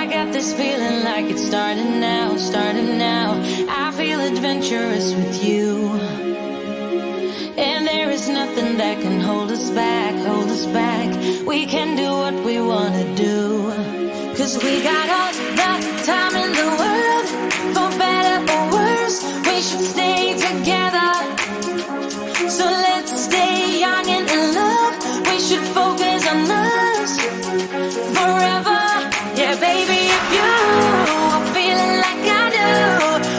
I got this feeling like it's starting now, starting now. I feel adventurous with you, and there is nothing that can hold us back, hold us back. We can do what we wanna do, 'cause we got all the time in the world. For better or worse, we should stay together. So let's stay young and in love. We should focus on us forever. Yeah, baby, if you are feeling like I do,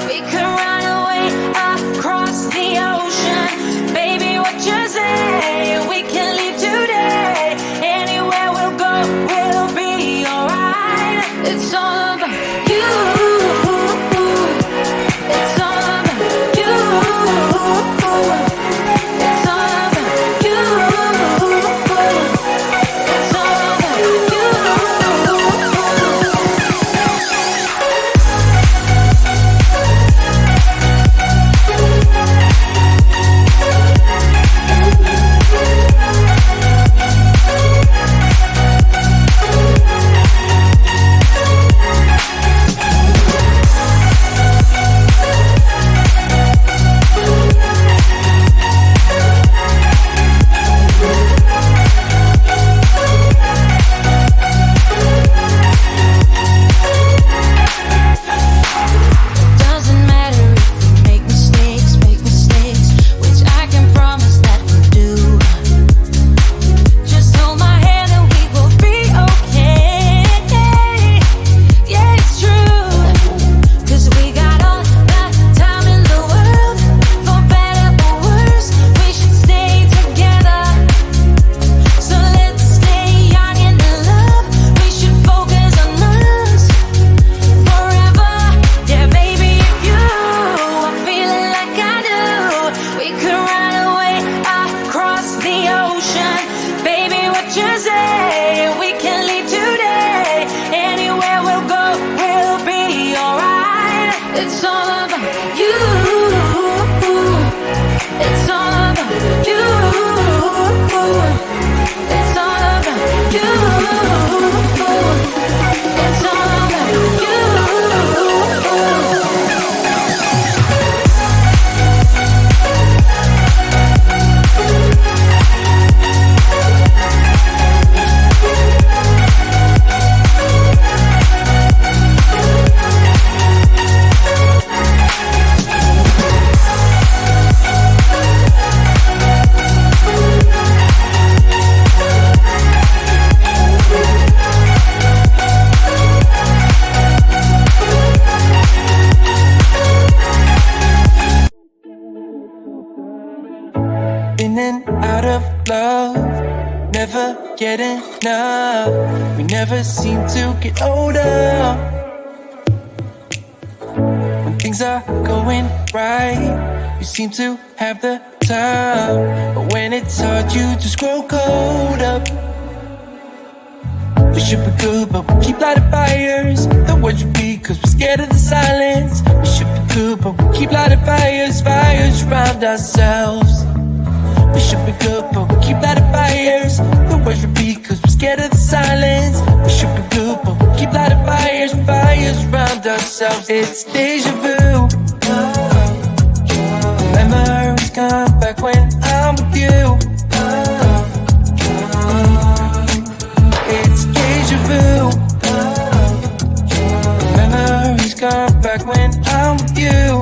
we could run away across the ocean. Baby, what you say? We can leave today. Anywhere we'll go, we'll be alright. It's all about you. It's all about you. It's all about you. It's all about you. Doesn't matter if we make mistakes, which I can promise that we do. Just hold my hand and we will be okay. Yeah, it's true, 'cause we got all the time in the world. For better or worse, we should stay together. So let's stay young and in love. We should focus on us forever. Yeah, baby, if you are feeling like I do, we could run away across the ocean. Baby, what you say? We can leave today. Anywhere we'll go, we'll be alright. It's all about you. It's all about you. It's all about you. It's all about you. In and out of love, never get enough. We never seem to get older. When things are going right, you seem to have the time, but when it's hard, you just grow cold up. We should be good, but we keep lighting fires. The words repeat, 'cause we're scared of the silence. We should be good, but we keep lighting fires, fires around ourselves. We should be good, but we keep lighting fires. The words repeat, 'cause we're scared of the silence. We should be good, but we keep lighting fires, fires around ourselves. It's deja vu. Memories come back when I'm with you. It's deja vu. Memories come back when I'm with you.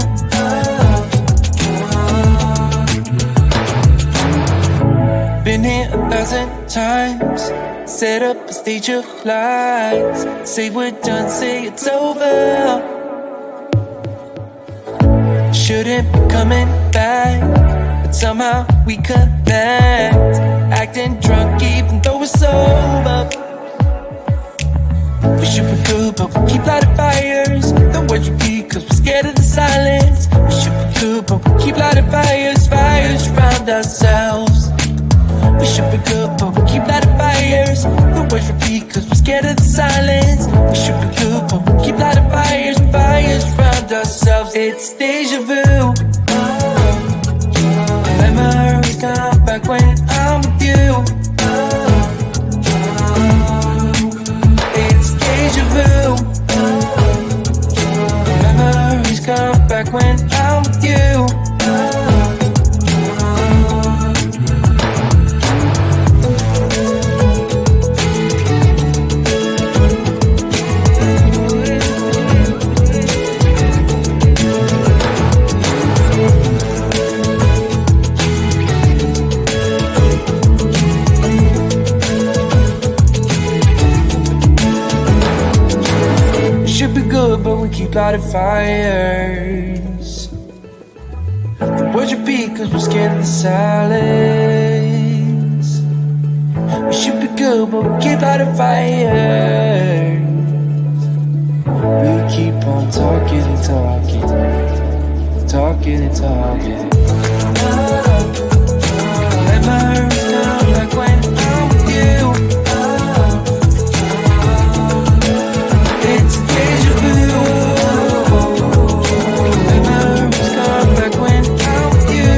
Been here 1,000 times. Set up a stage of lies. Say we're done, say it's over. Shouldn't be coming back, but somehow we connect. Acting drunk even though we're sober. We should be good, but we keep lighting fires. The words repeat, 'cause we're scared of the silence. We should be good, but we keep lighting fires, fires around ourselves. We should be good, but we keep lighting fires. The words repeat, 'cause we're scared of the silence. We should be good, but we keep lighting fires, fires around ourselves. It's deja vu. Memories come back when I'm with you. It's deja vu. keep lighting fires. The words repeat cause we're scared of the silence. We should be good but we keep lighting fires. We keep on talking and talking, talking and talking. Let my hurts come like when I'm with you. It's deja vu. Let my hurts come like when I'm with you.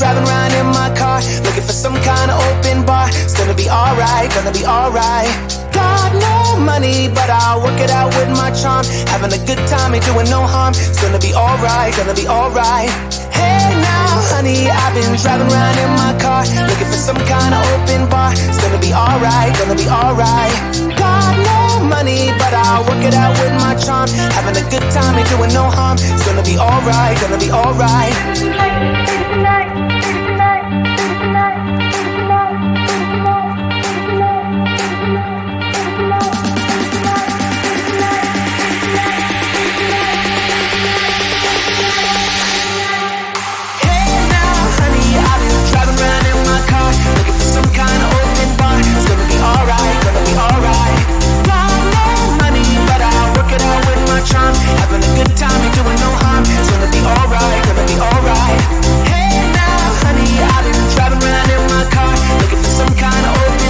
Driving around in my car, looking for some kind of open bar. It's gonna be alright, gonna be alright. Got no money, but I'll work it out with my charm. Having a good time, ain't doing no harm. It's gonna be alright, gonna be alright. Hey now, honey, I've been driving around in my car, looking for some kind of open bar. It's gonna be alright, gonna be alright. Got no money, but I'll work it out with my charm. Having a good time, ain't doing no harm. It's gonna be alright, gonna be alright. Having a good time, ain't doing no harm. It's gonna be alright, gonna be alright. Hey now, honey, I've been driving around in my car, looking for some kind of open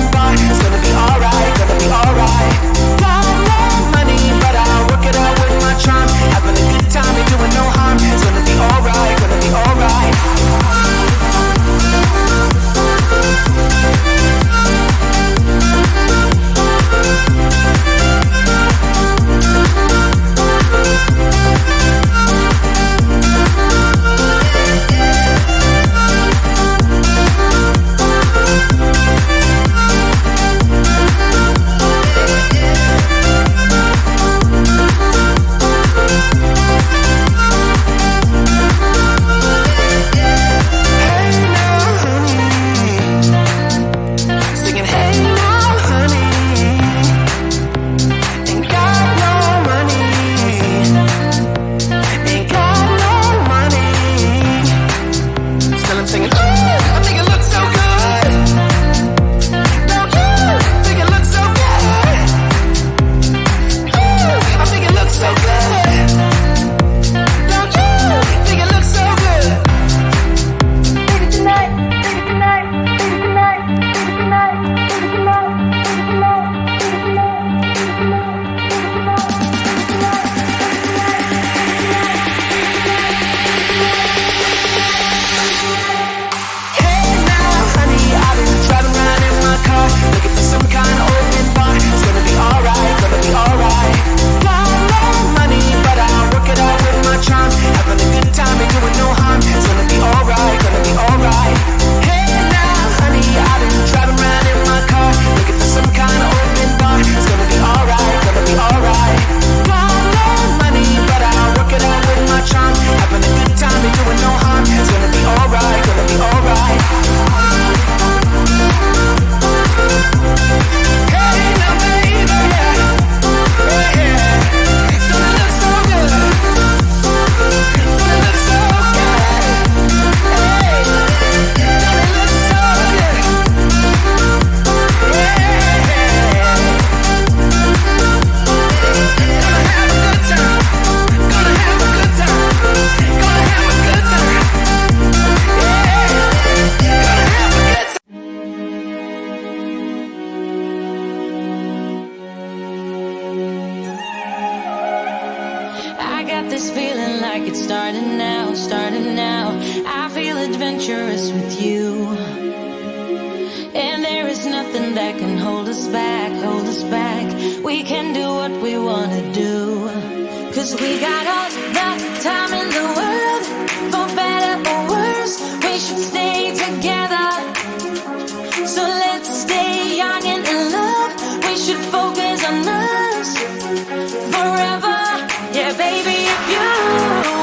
bar. It's gonna be alright, gonna be alright. Got no money, but I'll work it out with my charm. Having a good time, ain't doing no harm. It's gonna be alright, gonna be alright. starting now. I feel adventurous with you. And there is nothing that can hold us back, hold us back. We can do what we wanna do. 'Cause we got all the time in the world, for better you.